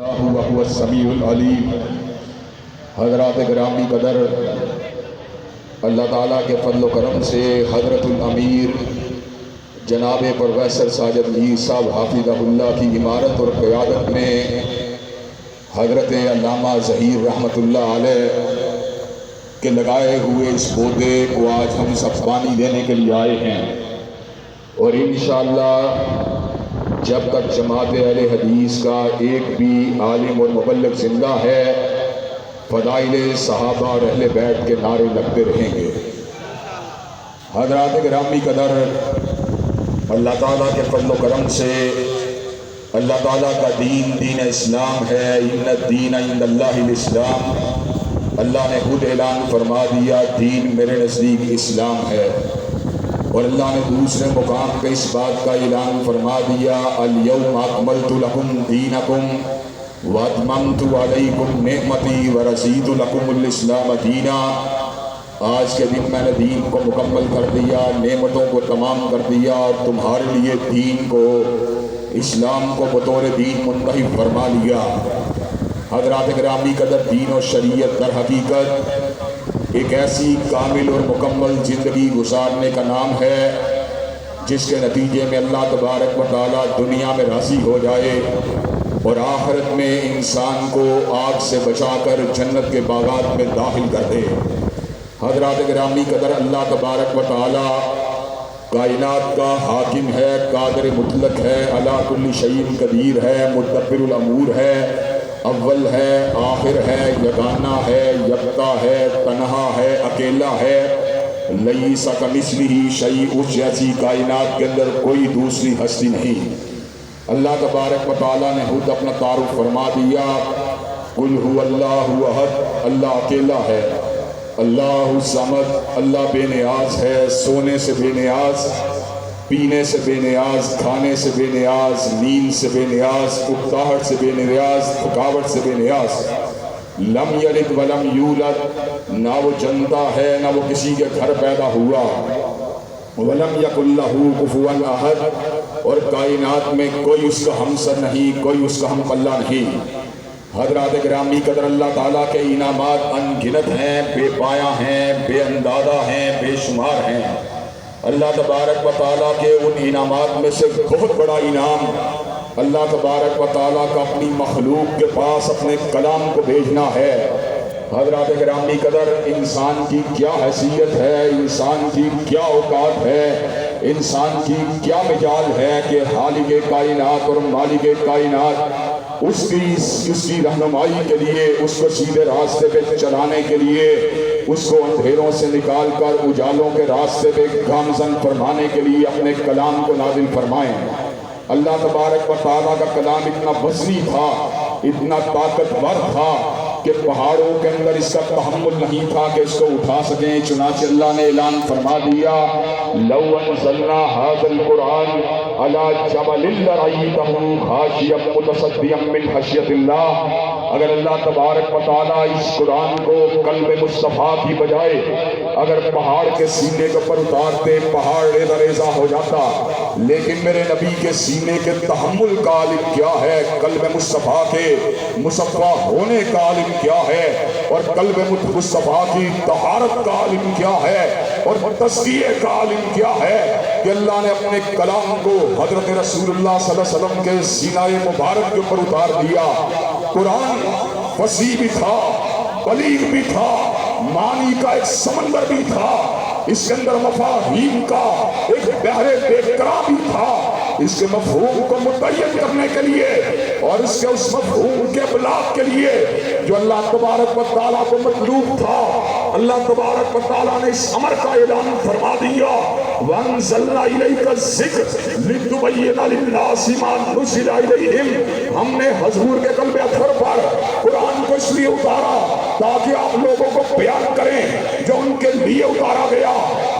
وهو السمیع العلیم۔ حضرات گرامی قدر، اللہ تعالیٰ کے فضل و کرم سے حضرت الامیر جناب پروفیسر ساجد میر صاحب حافظہ اللہ کی عمارت اور قیادت میں حضرت علامہ ظہیر رحمۃ اللہ علیہ کے لگائے ہوئے اس پودے کو آج ہم سب پانی دینے کے لیے آئے ہیں، اور انشاءاللہ جب تک جماعت اہل حدیث کا ایک بھی عالم اور مبلغ زندہ ہے، فضائل صحابہ اور اہل بیت کے نعرے لگتے رہیں گے۔ حضرات گرامی قدر، اللہ تعالیٰ کے فضل و کرم سے اللہ تعالیٰ کا دین اسلام ہے۔ ان الدین عند اللہ الاسلام، اللہ نے خود اعلان فرما دیا دین میرے نزدیک اسلام ہے، اور اللہ نے دوسرے مقام پہ اس بات کا اعلان فرما دیا الیوم اکملت لکم دینکم واتممت علیکم نعمتی ورضیت لکم الاسلام دینا۔ آج کے دن میں نے دین کو مکمل کر دیا، نعمتوں کو تمام کر دیا، اور تمہارے لیے دین کو، اسلام کو بطور دین منتخب فرما لیا۔ حضرات گرامی قدر، دین و شریعت در حقیقت ایک ایسی کامل اور مکمل زندگی گزارنے کا نام ہے جس کے نتیجے میں اللہ تبارک و تعالیٰ دنیا میں راضی ہو جائے اور آخرت میں انسان کو آگ سے بچا کر جنت کے باغات میں داخل کر دے۔ حضرات گرامی قدر، اللہ تبارک و تعالیٰ کائنات کا حاکم ہے، قادر مطلق ہے، علی کل شیء قدیر ہے، مدبر الامور ہے، اول ہے، آخر ہے، یگانہ ہے، یکتا ہے، تنہا ہے، اکیلا ہے، لیس کمثلہ شیء، اس جیسی کائنات کے اندر کوئی دوسری ہستی نہیں۔ اللہ تبارک و تعالیٰ نے خود اپنا تعارف فرما دیا، قل هو اللہ احد، اللہ اکیلا ہے، اللہ الصمد، اللہ بے نیاز ہے، سونے سے بے نیاز، پینے سے بے نیاز، کھانے سے بے نیاز، نیند سے بے نیاز، اکتاہٹ سے بے نیاز، تھکاوٹ سے بے نیاز، لم یلد ولم یولد، نہ وہ جنتا ہے نہ وہ کسی کے گھر پیدا ہوا، ولم یکن لہ کفوا احد، اور کائنات میں کوئی اس کا ہمسر نہیں، کوئی اس کا ہم پلہ نہیں۔ حضرات گرامی قدر، اللہ تعالیٰ کے انعامات ان گنت ہیں، بے پایہ ہیں، بے اندازہ ہیں، بے شمار ہیں۔ اللہ تبارک و تعالیٰ کے ان انعامات میں سے بہت بڑا انعام اللہ تبارک و تعالیٰ کا اپنی مخلوق کے پاس اپنے کلام کو بھیجنا ہے۔ حضرات گرامی قدر، انسان کی کیا حیثیت ہے، انسان کی کیا اوقات ہے، انسان کی کیا مجال ہے کہ خالق کائنات اور مالک کائنات اس کی رہنمائی کے لیے، اس کو سیدھے راستے پہ چلانے کے لیے، اس کو اندھیروں سے نکال کر اجالوں کے راستے پہ گامزن فرمانے کے لیے اپنے کلام کو نازل فرمائیں۔ اللہ تبارک و تعالیٰ کا کلام اتنا وزنی تھا، اتنا طاقتور تھا کہ پہاڑوں کے اندر اس کا تحمل نہیں تھا کہ اس کو اٹھا سکیں، چنانچہ اللہ نے اعلان فرما دیا لو انزلنا هذا القرآن على جبل لرأيته خاشعا متصدعا من خشیۃ اللہ۔ اگر اللہ تبارک و تعالیٰ اس قرآن کو قلب مصطفیٰ کی بجائے اگر پہاڑ کے سینے کے اوپر اتارتے، پہاڑ ریزہ ریزہ ہو جاتا، لیکن میرے نبی کے سینے کے تحمل کا عالم کیا ہے، قلب مصطفیٰ کے مصفح ہونے کا عالم کیا ہے، اور قلب مصطفیٰ کی طہارت کا عالم کیا ہے، اور تزکیے کا عالم کیا ہے، کہ اللہ نے اپنے کلام کو حضرت رسول اللہ صلی اللہ علیہ وسلم کے سینہ مبارک کے اوپر اتار دیا۔ قرآن وسیع بھی تھا، بلیغ بھی تھا، معنی کا ایک سمندر بھی تھا، اس کے اندر مفاہیم کا ایک بحر بے قرار بھی تھا۔ اس کے مفہوم کو متعین کرنے کے لیے اور اس کے اس مفہوم کے ابلاغ کے لیے جو اللہ تبارک و تعالیٰ کو مطلوب تھا، اللہ تبارک و تعالیٰ نے اس امر کا اعلان فرما دیا وَأَنزَلْنَا إِلَيْكَ الذِّكْرَ لِتُبَيِّنَ لِلنَّاسِ مَا نُزِّلَ إِلَيْهِمْ۔ ہم نے حضور کے قلب اطہر پر قرآن کو اس لیے اتارا تاکہ آپ لوگوں کو بیان کریں جو ان کے لیے اتارا گیا۔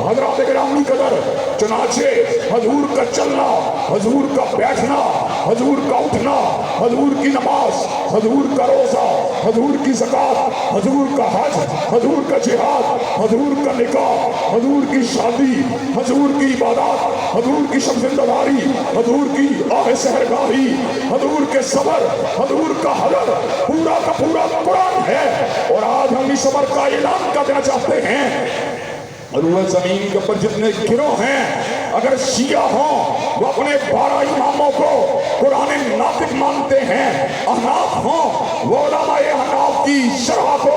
حضرات گرامی قدر، چنانچہ حضور کا چلنا، حضور کا بیٹھنا، حضور کا اٹھنا، حضور کی نماز، حضور کا روزہ، حضور کی زکات، حضور کا حج، حضور کا جہاد، حضور کا نکاح، حضور کی شادی، حضور کی عبادات، حضور کی شب زندگاری، حضور کی آہ سحرگاہی، حضور کے صبر، حضور کا حضر، پورا کا پورا قرآن ہے۔ اور آج ہم اس صبر کا اعلان کرنا چاہتے ہیں، روئے زمین کے اوپر جتنے گروہ ہیں، اگر شیعہ ہوں وہ اپنے 12 اماموں کو قرآن ناطق مانتے ہیں، احناف ہوں وہ علماء احناف کی شرح کو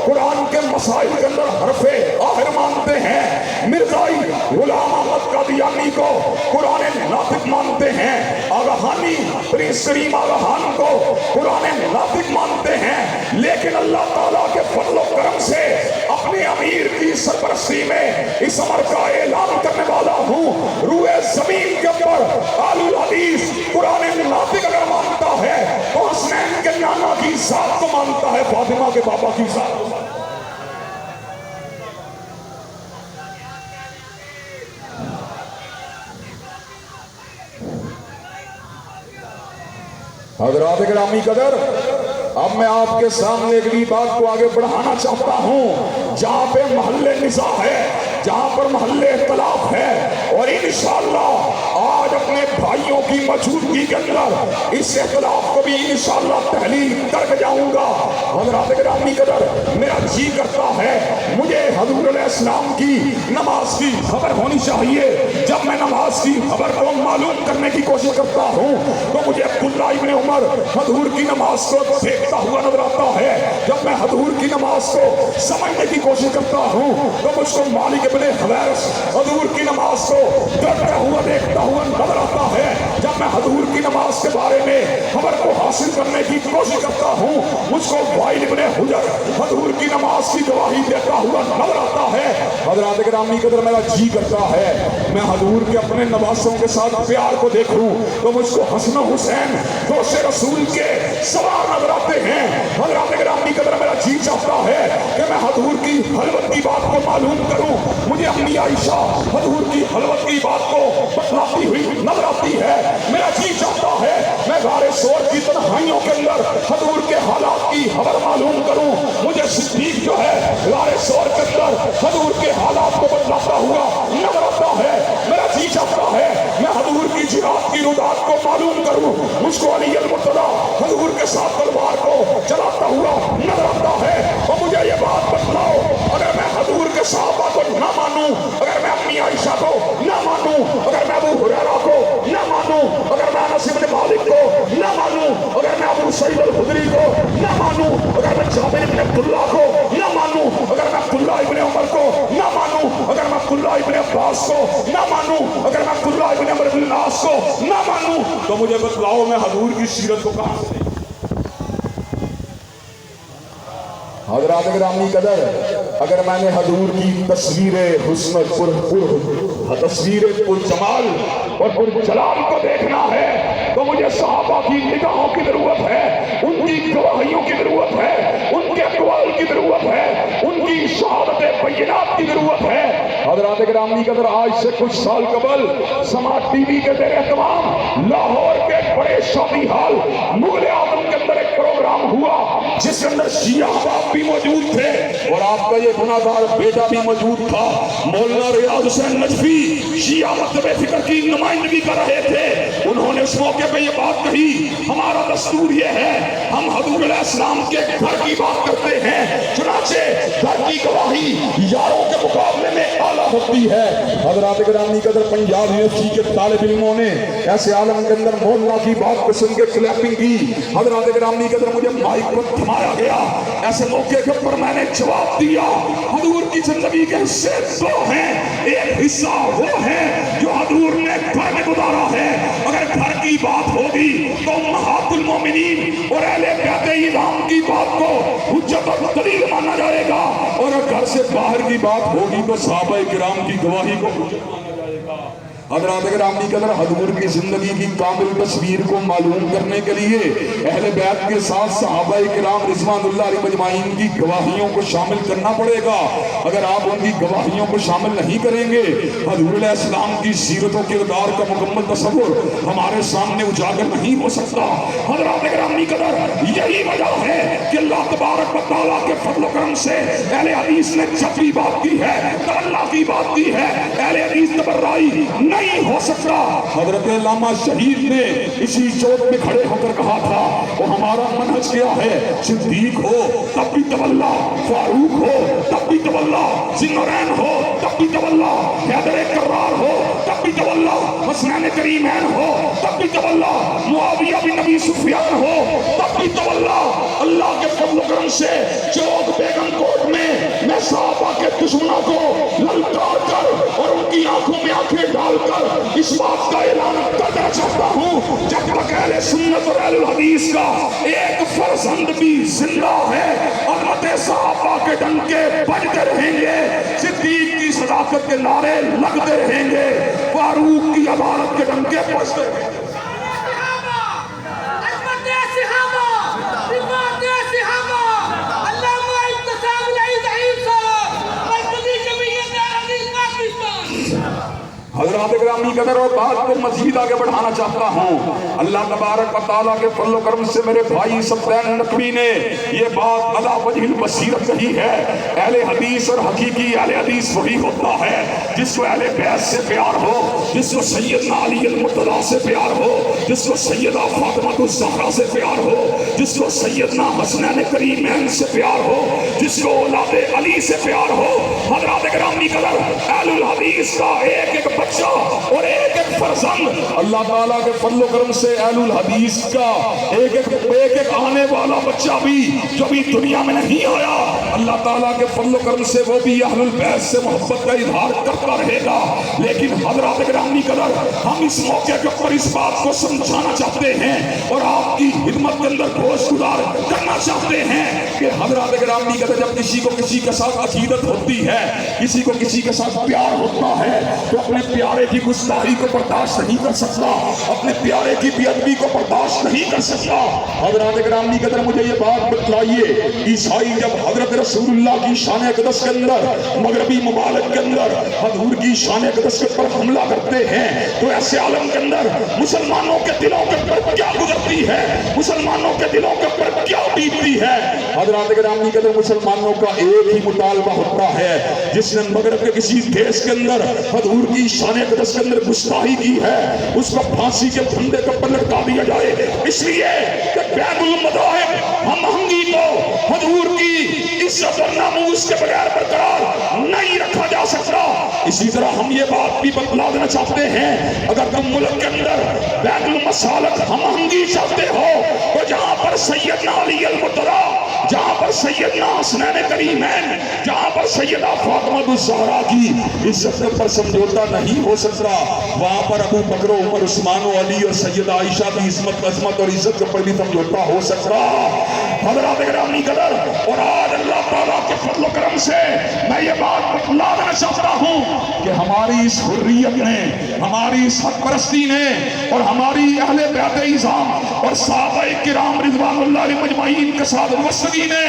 قرآن کے مسائل کے اندر حرف آخر مانتے ہیں، مرزائی غلام احمد قادیانی کو قرآن ناطق مانتے ہیں، آگاہانی پرنس کریم آگاہان کو قرآن ناطق مانتے ہیں، لیکن اللہ تعالیٰ کے فضل و کرم سے اپنے امیر کی سرپرستی میں اس امر کا اعلان کرنے والا ہوں، روئے زمین کے اوپر آل الحدیث قرآن ناطق اگر مانتا ہے تو حسنین کے نانا کی ذات کو مانتا ہے، فاطمہ کے بابا کی ذات کو مانتا ہے۔ حضرات گرامی قدر، اب میں آپ کے سامنے اگلی بات کو آگے بڑھانا چاہتا ہوں، جہاں پہ محل نزاع ہے، جہاں پر محل اختلاف ہے، اور انشاءاللہ آج اپنے بھائیوں کی موجودگی کے اندر اس اختلاف کو بھی انشاءاللہ تحلیل کر کے جاؤں گا۔ حضرات گرامی قدر، میرا جی کرتا ہے مجھے حضور علیہ السلام کی نماز کی خبر ہونی چاہیے۔ جب میں نماز کی خبر کو معلوم کرنے کی کوشش کرتا ہوں تو مجھے عبداللہ ابن عمر حضور کی نماز کو دیکھتا ہوا نظر آتا ہے، جب میں حضور کی نماز کو سمجھنے کی کوشش کرتا ہوں تو مجھ کو مالک ابن حویرث حضور کی نماز کو کرتا ہوا دیکھتا ہوا نظر آتا ہے، جب میں حضور کی نماز کے بارے میں خبر کو حاصل کرنے کی کوشش کرتا ہوں مجھ کو وائل ابن حجر حضور کی نماز کی گواہی دیتا ہوا نظر آتا ہے۔ حضرات گرامی قدر، میرا جی کرتا ہے میں حضور کے اپنے نواسوں کے ساتھ پیار کو دیکھوں تو مجھ کو حسن و حسین دوست رسول کے سوار نظر آتے ہیں۔ حضرات گرامی قدر، میرا جی چاہتا ہے کہ میں حضور کی خلوت کی بات کو معلوم کروں، مجھے اپنی عائشہ حضور کی خلوت کی بات کو بتلاتی ہوئی نظر آتی ہے۔ میرا جی چاہتا ہے میں غار ثور کی تنہائیوں کے اندر حضور کے حالات کی خبر معلوم کروں، مجھے صدیق جو ہے غار ثور کے اندر حضور کے حالات کو بتلاتا ہوا نظر آتا ہے۔ میرا جی چاہتا ہے میں حضور کی جہاد کی رودات کو معلوم کروں، مجھ کو علی المرتضیٰ حضور کے ساتھ تلوار کو چلاتا ہوا نظر آتا ہے۔ اور مجھے یہ بات بتلاؤ، اگر میں حضور کے صحابہ کو نہ مانوں، اگر میں اپنی عائشہ کو نہ مانوں، اگر میں ابو ہریرہ کو نہ مانوں، اگر میں انس بن مالک کو نہ مانوں، اگر میں ابو سعید الخدری کو نہ مانوں، اگر میں جابر بن عبداللہ کو نہ مانوں، اگر میں عبداللہ ابن عمر کو نہ مانوں، اگر میں عبداللہ ابن عباس کو نہ مانوں، اگر میں عبداللہ ابن عمر بن العاص کو نہ مانوں، تو مجھے بتلاؤ میں حضور کی سیرت کو کہاں سے؟ حضرات گرامی قدر، اگر میں نے حضور کی تصویر حسن تصویر پرجمال اور پرجلال کو دیکھنا ہے تو مجھے صحابہ کی نگاہوں کی ضرورت ہے، ان کی گواہیوں کی ضرورت ہے، ان کے اقوال کی ضرورت ہے، ان کی شہادت بینات کی ضرورت ہے۔ حضرات گرامی قدر، آج سے کچھ سال قبل سماعت ٹی وی کے زیر اہتمام لاہور کے بڑے شادی حال مغل اعظم کے اندر ایک پروگرام ہوا جس کے اندر شیعہ احباب بھی موجود تھے اور آپ کا یہ گناہ گار بیٹا بھی موجود تھا۔ مولانا ریاض حسین نجفی شیعہ مکتب فکر کی نمائندگی کر رہے تھے، انہوں نے اس موقع پہ یہ بات کہی، ہمارا دستور یہ ہے ہم حضور علیہ السلام کے گھر کی بات کرتے ہیں، چنانچہ گھر کی گواہی یاروں کے مقابلے میں اعلیٰ ہوتی ہے۔ حضرات گرامی قدر، پنجاب یونیورسٹی کے طالب علموں نے ایسے عالم کے اندر مولانا کی بات کو سن کے کلیپنگ کی۔ حضرات گرامی قدر، مجھے مائک کو تھمایا گیا، ایسے موقع کے اوپر میں نے جواب دیا، حضور کی زندگی کے حصے دو ہیں، ایک حصہ وہ ہے جو حضور نے گھر میں گزارا ہے، اگر گھر کی بات ہوگی تو امہات المومنین اور اہل بیت اعظام کی بات کو حجت اور دلیل مانا جائے گا، اور اگر گھر سے باہر کی بات ہوگی تو صحابہ کرام کی گواہی کو حجت مانا جائے گا۔ حضرات گرامی قدر، حضور کی زندگی کی کامل تصویر کو معلوم کرنے کے لیے اہل بیت کے ساتھ صحابہ کرام رضوان اللہ علیہ مجمعین کی گواہیوں کو شامل کرنا پڑے گا۔ اگر آپ ان کی گواہیوں کو شامل نہیں کریں گے، حضور علیہ السلام کی سیرت و کردار کا مکمل تصور ہمارے سامنے اجاگر نہیں ہو سکتا۔ حضرات گرامی قدر، یہی وجہ ہے کہ اللہ تبارک و تعالیٰ کے فضل و کرم سے اہل حدیث نے جب بھی بات کی ہے تو اللہ کی بات کی ہے، اہل حدیث تبرائی نہیں ہو سکتا۔ حضرت علامہ شہید نے اسی چوک میں کھڑے ہو کر کہا تھا، وہ ہمارا منہج کیا ہے؟ صدیق ہو تب بھی تولا، فاروق ہو تب بھی تولا، ذوالنورین ہو تب بھی تولا، حیدر کرار ہو تب بھی تولا، حسنین کریمین ہو تب بھی تولا، معاویہ بن ابی سفیان ہو تب بھی تولا۔ اللہ کے فضل و کرم سے چوک بیگم کوٹ میں صحابہ کے دشمنوں کو للکار کر اور ان کی آنکھوں میں آنکھیں ڈال کر اس بات کا اعلان کرنا چاہتا ہوں، جب تک اہل سنت اور اہل الحدیث کا ایک فرزند بھی زندہ ہے، عظمت صحابہ کے ڈنکے بجتے رہیں گے، صدیق کی صداقت کے نعرے لگتے رہیں گے، فاروق کی عدالت کے ڈنکے بجتے رہیں گے۔ حضرات گرامی قدر، اور بات کو مزید آگے بڑھانا چاہتا ہوں۔ اللہ تبارک و تعالیٰ کے فضل و کرم سے میرے بھائی صفوان نقوی نے یہ بات علی وجہ البصیرت کہی ہے، اہل حدیث اور حقیقی اہل حدیث وہی ہوتا ہے جس کو اہل بیت سے پیار ہو، جس کو سیدنا علی المرتضیٰ سے پیار ہو، جس کو سیدہ فاطمہ الزہرا سے پیار ہو، جس کو سیدنا حسنین کریمین سے پیار ہو، جس کو اولاد علی سے پیار ہو۔ حضرات گرامی قدر، اہل الحدیث کا ایک ایک بچہ اور ایک ایک فرزند، اللہ تعالیٰ کے فضل و کرم سے اہل الحدیث کا ایک ایک آنے والا بچہ بھی جو بھی دنیا میں نہیں آیا، اللہ تعالیٰ کے فضل و کرم سے وہ بھی اہل البیت سے محبت کا اظہار کرتا رہے گا۔ لیکن حضرات گرامی قدر، ہم اس موقع کے اوپر اس بات کو سمجھانا چاہتے ہیں اور آپ کی خدمت کے اندر گوش گزار کرنا چاہتے ہیں کہ حضرات گرامی قدر، جب کسی کو کسی کے ساتھ عقیدت ہوتی ہے، کسی کو کسی کے ساتھ پیار ہوتا ہے، تو اپنے پیارے کی گستاخی کو برداشت نہیں کر سکتا، اپنے پیارے کی بے ادبی کو برداشت نہیں کر سکتا۔ حضرات گرامی قدر، مجھے یہ بات بتلائیے، عیسائی جب حضرت رسول اللہ کی شان اقدس کے اندر، مغربی ممالک کے اندر حضور کی شان اقدس کے پر حملہ کرتے ہیں، تو ایسے عالم کے اندر مسلمانوں کے دلوں کے پر کیا گزرتی ہے، مسلمانوں کے دلوں کے پر کیا بیتتی ہے؟ حضرات گرامی قدر، مسلمانوں کا ایک ہی مطالبہ ہوتا ہے، جس نے مغرب کے کسی دیش کے اندر حضور کی شان اقدس کے اندر گستاخی کی ہے، اس کو پھانسی کے پھندے کے پر لٹکا دیا جائے، اس لیے کہ بیت المذاہب ہم آہنگی کو حضور کی عزت اور ناموس کے بغیر برقرار نہیں رکھا جا سکتا۔ اسی طرح ہم یہ بات بھی بتلا دینا چاہتے ہیں، اگر تم ملک کے اندر بیت المسالک ہم آہنگی چاہتے ہو، تو جہاں پر سیدنا علی المرتضیٰ، جہاں پر سیدنا حسنین کریمین، جہاں پر سیدہ فاطمہ الزہرا کی عزت پر سمجھوتا نہیں ہو سکتا، وہاں پر ابو بکر و عمر عثمان و علی اور سیدہ عائشہ کی عظمت اور عزت پر بھی سمجھوتا ہو سکتا۔ حضرات گرامی قدر، اور آج اللہ تعالیٰ کے فضل و کرم سے میں یہ بات بتلا دینا چاہتا ہوں کہ ہماری اس حریت نے، ہماری اس حق پرستی نے، اور ہماری اہل بیت اعظام اور صحابہ کرام رضوان اللہ علیہ مجمعین کے ساتھ وصلی نے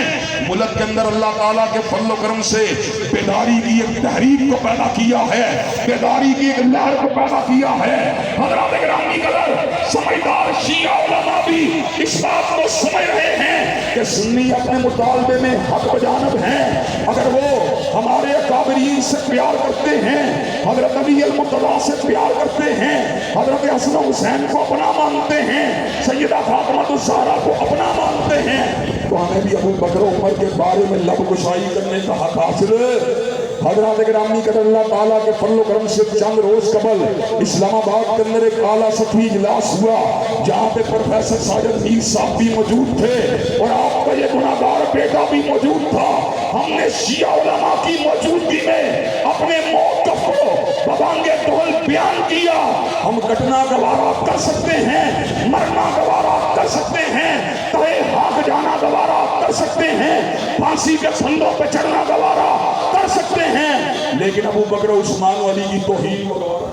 ملک کے اندر اللہ تعالیٰ کے فضل و کرم سے بیداری کی ایک تحریک کو پیدا کیا ہے، بیداری کی ایک لہر کو پیدا کیا ہے۔ حضرات گرامی قدر، سمجھدار شیعہ علماء بھی اس بات کو سمجھ رہے ہیں کہ سنی اپنے مطالبے میں حق بجانب ہیں، اگر وہ ہمارے اکابرین سے پیار کرتے ہیں، حضرت علی المرتضیٰ سے پیار کرتے ہیں، حضرت حسن و حسین کو اپنا مانتے ہیں، سیدہ فاطمہ الزہرا کو اپنا مانتے ہیں، تو ہمیں بھی ابو بکر و عمر کے بارے میں لب گشائی کرنے کا حق حاصل ہے۔ حضرات گرامی قدر، اللہ تعالیٰ کے فضل و کرم سے چند روز قبل اسلام آباد کے اندر ایک اعلیٰ سطحی اجلاس ہوا، جہاں پہ پروفیسر ساجد میر صاحب بھی موجود تھے اور آپ کا یہ گناہگار بیٹا بھی موجود تھا۔ ہم نے شیعہ علماء کی موجودگی میں اپنے موقف کو ببانگ دہل بیان کیا۔ ہم کٹنا گوارا کر سکتے ہیں، مرنا گوارا کر سکتے ہیں، تہے ہاک جانا گوارا کر سکتے ہیں، پھانسی کے پھندوں پہ چڑھنا گوارا کر سکتے ہیں، لیکن ابو بکر عثمان و علی کی توہین کو گوارا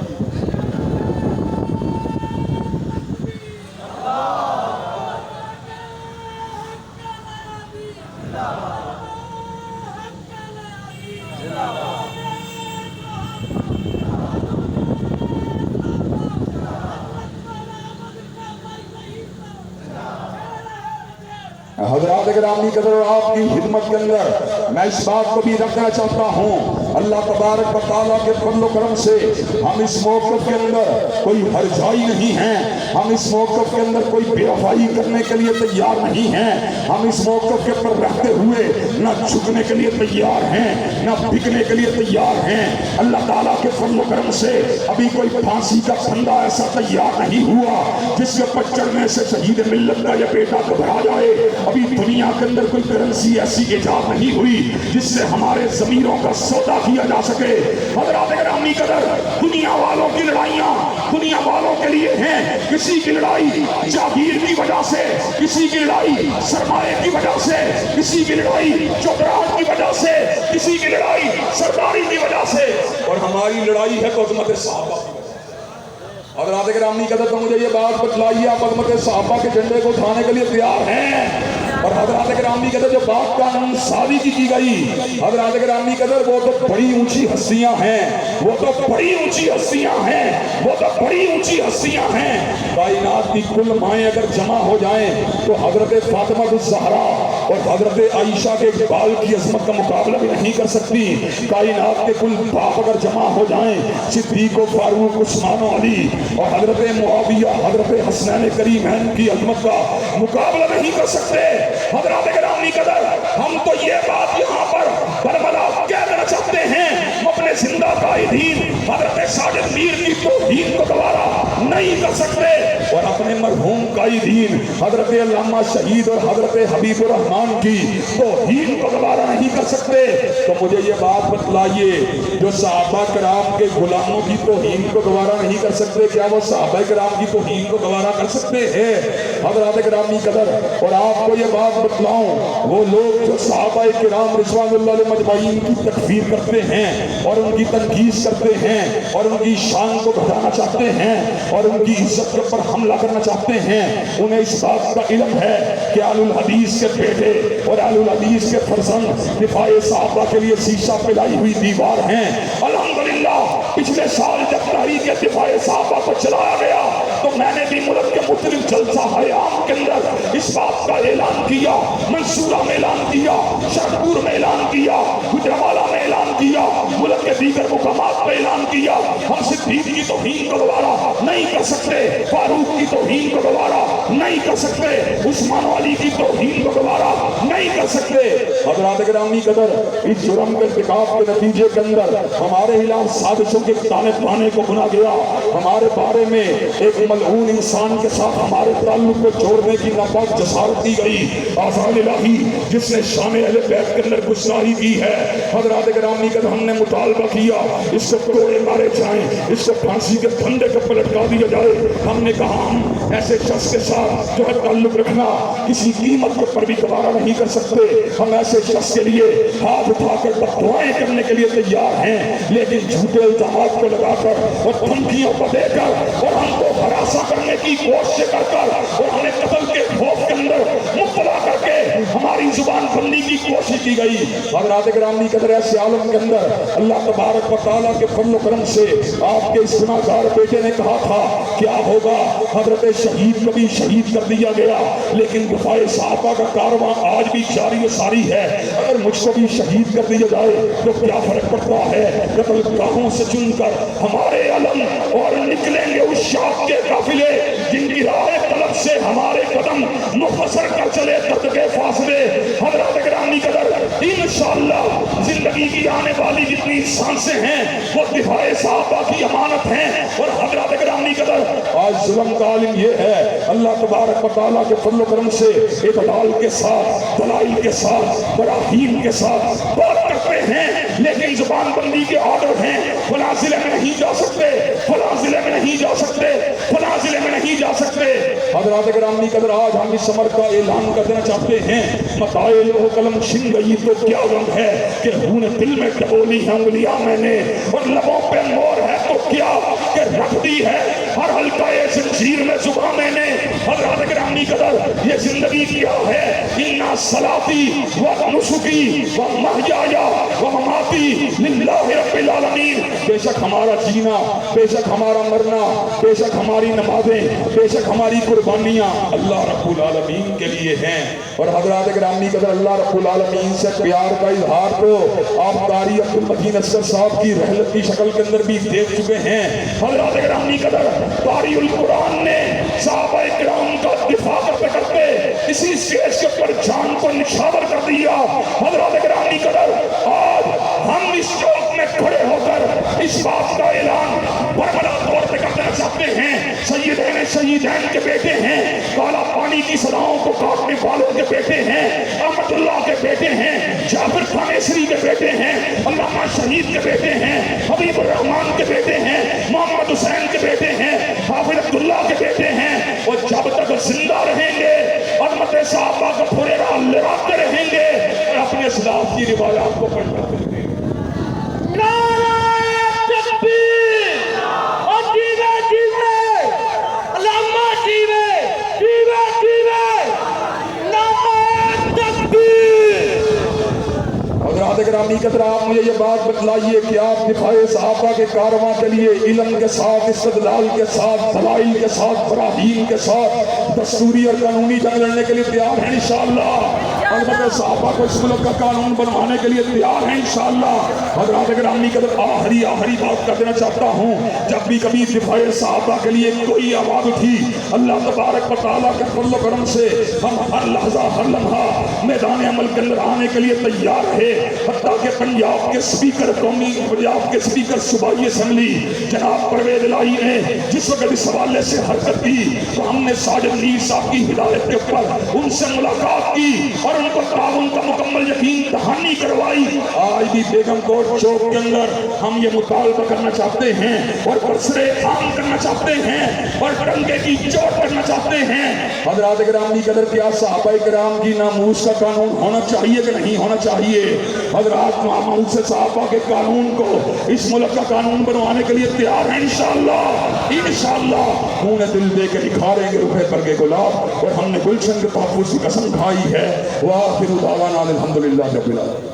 حضرات گرامی قدر اور آپ کی خدمت کے اندر میں اس بات کو بھی رکھنا چاہتا ہوں، اللہ تبارک و تعالیٰ کے فضل و کرم سے ہم اس موقف کے اندر کوئی ہرجائی نہیں ہیں، ہم اس موقف کے اندر کوئی بے وفائی کرنے کے لیے تیار نہیں ہیں، ہم اس موقف کے پر رہتے ہوئے نہ جھکنے کے لیے تیار ہیں نہ بکنے کے لیے تیار ہیں۔ اللہ تعالیٰ کے فضل و کرم سے ابھی کوئی پھانسی کا پھندا ایسا تیار نہیں ہوا جس کے پر چڑھنے سے شہید ملت کا یہ بیٹا گھبرا جائے۔ ابھی دنیا کے اندر کوئی کرنسی ایسی ایجاد نہیں ہوئی جس سے ہمارے ضمیروں کا سودا کیا جا سکے۔ حضرات گرامی قدر، دنیا والوں کی لڑائیاں دنیا والوں کے لیے ہیں، کسی کی لڑائی جاگیر کی وجہ سے، کسی کی لڑائی سرمایہ کی وجہ سے، کسی کی لڑائی چودراہٹ کی وجہ سے، کسی کی لڑائی سرداری کی وجہ سے، اور ہماری لڑائی ہے عظمت صحابہ کی۔ حضرات گرامی قدر، تو مجھے یہ بات بتلائیے، آپ عظمت صحابہ کے جھنڈے کو اٹھانے کے لیے تیار ہیں؟ اور حضرات گرامی قدر، جو بات قانون سازی کی گئی، حضرات گرامی قدر، وہ تو بڑی اونچی ہستیاں ہیں، وہ تو بڑی اونچی ہستیاں ہیں، وہ تو بڑی اونچی ہستیاں ہیں۔ کائنات کی کل مائیں اگر جمع ہو جائیں تو حضرت فاطمہ الزہرا اور حضرت عائشہ کے اقبال کی عظمت کا مقابلہ بھی نہیں کر سکتی۔ کائنات کے کل باپ اگر جمع ہو جائیں، صدیق و فاروق عثمان و علی اور حضرت معاویہ حضرت حسنین کریمین کی عظمت کا مقابلہ نہیں کر سکتے۔ حضرات گرامی قدر، ہم تو یہ بات یہاں پر برملا کہہ دینا چاہتے ہیں، ہم اپنے زندہ قائدین حضرت ساجد میر کی توہین کو گوارا نہیں کر سکتے، اور اپنے مرحوم قائدین حضرت علامہ شہید اور حضرت حبیب الرحمان کی توہین کو گوارا نہیں کر سکتے۔ تو مجھے یہ بات بتلائیے، جو صحابہ کرام کے غلاموں کی توہین کو گوارا نہیں کر سکتے، کیا وہ صحابہ کرام کی توہین کو گوارا کر سکتے ہیں؟ حضرات گرامی قدر، اور آپ کو یہ بات بتلاؤں، وہ لوگ جو صحابہ کرام رضوان اللہ علیہ مجمعین کی تکفیر کرتے ہیں اور ان کی تنقیص کرتے ہیں اور ان کی شان کو گھٹانا چاہتے ہیں اور ان کی عزت کے اوپر حملہ کرنا چاہتے ہیں، انہیں اس بات کا علم ہے کہ اہل الحدیث کے بیٹے اور اہل الحدیث کے فرزند دفاع صحابہ کے لیے شیشہ پلائی ہوئی دیوار ہیں۔ الحمدللہ پچھلے سال جب تحریک دفاع صحابہ کو چلایا گیا تو میں نے بھی ملک کے مختلف جلسہ عام کے اندر اس بات کا اعلان کیا، منصورہ میں اعلان کیا، شہپور میں اعلان کیا، گجرانوالہ میں اعلان کیا، ملک کے دیگر مقامات میں اعلان کیا، ہم صدیق کی توہین کو گوارا نہیں کر سکتے، فاروق کی توہین کو گوارا نہیں کر سکتے، عثمان و علی کی توہین کو گوارا نہیں کر سکتے۔ حضرات گرامی قدر، اس جرم کے ارتکاب کے نتیجے کے اندر ہمارے خلاف سازشوں کے تانے بانے کو بنا گیا، ہمارے بارے میں ایک ملعون انسان کے ساتھ ہمارے تعلق کو جوڑنے کی ناپاک جسارت دی گئی، آزاد الہی جس نے شان اہل بیت کے اندر گستاخی کی ہے۔ حضرات گرامی قدر، ہم نے مطالبہ کیا اس کو کوڑے مارے جائیں، اس کو پھانسی کے پھندے پر لٹکا دیا جائے۔ ہم نے کہا ہم ایسے شخص کے ساتھ جو ہے تعلق رکھنا کسی قیمت کے پر بھی گوارا نہیں کر سکتے، ہم ایسے شخص کے لیے ہاتھ اٹھا کر دعائیں کرنے کے لیے تیار ہیں، لیکن جھوٹے الزامات کو لگا کر اور دھمکیوں کو دے کر اور ہم کو ہراساں کرنے کی کوشش کر کر اور ہمیں قتل کے خوف کے اندر مبتلا کر کے ہماری زبان بندی کی کوشش کی گئی۔ حضرات گرامی قدر، ایسے عالم کے اندر اللہ تبارک و تعالیٰ کے فضل و کرم سے آپ کے اس گناہگار بیٹے نے کہا تھا کیا ہوگا، حضرت شہید کو بھی شہید کر دیا گیا، لیکن دفاع صحابہ کا کارواں آج بھی جاری و ساری ہے۔ اگر مجھ کو بھی شہید کر دیا جائے تو کیا فرق پڑتا ہے؟ قتل گاہوں سے چن کر ہمارے علم اور نکلیں گے اس شاخ کے قافلے جن کی راہ طلب سے ہمارے قدم مختصر کر چلے درد کے فاصلے۔ حضرات گرامی قدر، انشاءاللہ زندگی کی آنے والی جتنی سانسیں ہیں وہ دفاع صحابہ کی امانت ہیں۔ اور حضرات گرامی قدر، آج ظلم کا عالم یہ ہے، اللہ تبارک و تعالیٰ کے فضل و کرم سے اعتدال کے ساتھ، دلائل کے ساتھ، براہین کے ساتھ بات کرتے ہیں، لیکن زبان بندی کے آرڈر ہیں، فلاں ضلع میں نہیں جا سکتے، فلاں ضلع میں نہیں جا سکتے، فلاں ضلع میں نہیں جا سکتے۔ حضرات گرامی قدر، آج ہم اس امر کا اعلان کر دینا چاہتے ہیں، متائے لوہ قلم چھن گئی تو کیا غم ہے کہ خون دل میں ڈبولی ہیں انگلیاں میں نے، اور لبوں پہ مور ہے تو کیا کہ رکھ دی ہے ہر حلقہ زنجیر میں زباں میں نے۔ حضرات حضرات گرامی قدر یہ زندگی کیا ہے؟ اِنَّ صَلَاتِي وَنُسُكِي وَمَحْيَايَ وَمَمَاتِي لِلَّهِ رَبِّ الْعَالَمِينَ۔ بے شک ہمارا جینا، بے شک ہمارا مرنا، بے شک ہماری نمازیں، بے شک ہماری قربانیاں اللہ رب العالمین کے لیے ہیں۔ اور حضرات گرامی قدر اللہ رب العالمین سے پیار کا اظہار تو آپ قاری عبدالمجید اصغر صاحب کی رحلت کی شکل کے اندر بھی دیکھ چکے ہیں۔ حضرات گرامی قدر قاری القرآن نے صحابہ کرام کا دفاع کرتے کرتے اسی اسٹیج کے اوپر جان کو نچھاور کر دیا۔ حضرات گرامی قدر آج ہم اس چوک میں کھڑے ہو کر اس بات کا اعلان برملا طور پہ کرنا چاہتے ہیں، شہیدین کے بیٹے ہیں، کالا پانی کی سزاؤں کو کاٹنے والوں کے بیٹے ہیں، احمد اللہ کے بیٹے ہیں، جعفر تھانیسری کے بیٹے ہیں، علامہ شہید کے بیٹے ہیں، حبیب الرحمان کے بیٹے ہیں، محمد حسین کے بیٹے ہیں، حافظ عبداللہ کے بیٹے ہیں۔ اور جب تک زندہ رہیں گے عظمت صحابہ کا پھریرا لہراتے رہیں گے اور اپنے اسلاف کی روایات کو پڑھتے رہیں گے۔ حضرات گرامی قدر آپ مجھے یہ بات بتلائیے کہ آپ دفاع صحابہ کے کارواں کے لیے علم کے ساتھ، استدلال کے ساتھ، دلائل کے ساتھ، براہین کے ساتھ دستوری اور قانونی جنگ لڑنے کے لیے تیار ہیں انشاءاللہ؟ البتہ صحابہ کو اس ملک کا قانون بنوانے کے لیے تیار ہیں انشاءاللہ؟ حضرات گرامی قدر آخری بات کر دینا چاہتا ہوں، جب بھی کبھی دفاع صحابہ کے لیے کوئی آواز اٹھی، اللہ تبارک و تعالیٰ کے فضل و کرم سے ہم ہر لحظہ ہر لمحہ میدان عمل کے اندر آنے کے لیے تیار ہے۔ حتیٰ کہ پنجاب کے سپیکر پنجاب کے سپیکر صوبائی اسمبلی جناب پرویز الہی نے جس وقت اس حوالے سے حرکت کی تو ہم نے ساجد میر صاحب کی ہدایت کے اوپر ان سے ملاقات کی اور ان کو تعاون کا مکمل یقین دہانی کروائی۔ آج بھی بیگم کوٹ چوک کے اندر ہم یہ مطالبہ کرنا چاہتے ہیں اور برسرے عام کرنا چاہتے ہیں اور ٹنگے کی چوٹ کرنا چاہتے ہیں۔ حضرات گرامی قدر کیا صحابہ کرام کی ناموس کا قانون ہونا چاہیے کہ نہیں ہونا چاہیے؟ حضرات محمود سے صحابہ کے قانون کو اس ملک کا قانون بنوانے کے لیے تیار ہیں انشاءاللہ؟ انشاءاللہ خون دل دے کے نکھاریں گے روح برگ گلاب اور ہم نے گلشن کے تحفظ کی قسم کھائی ہے۔ وآخر دعوانا الحمدللہ رب العالمین۔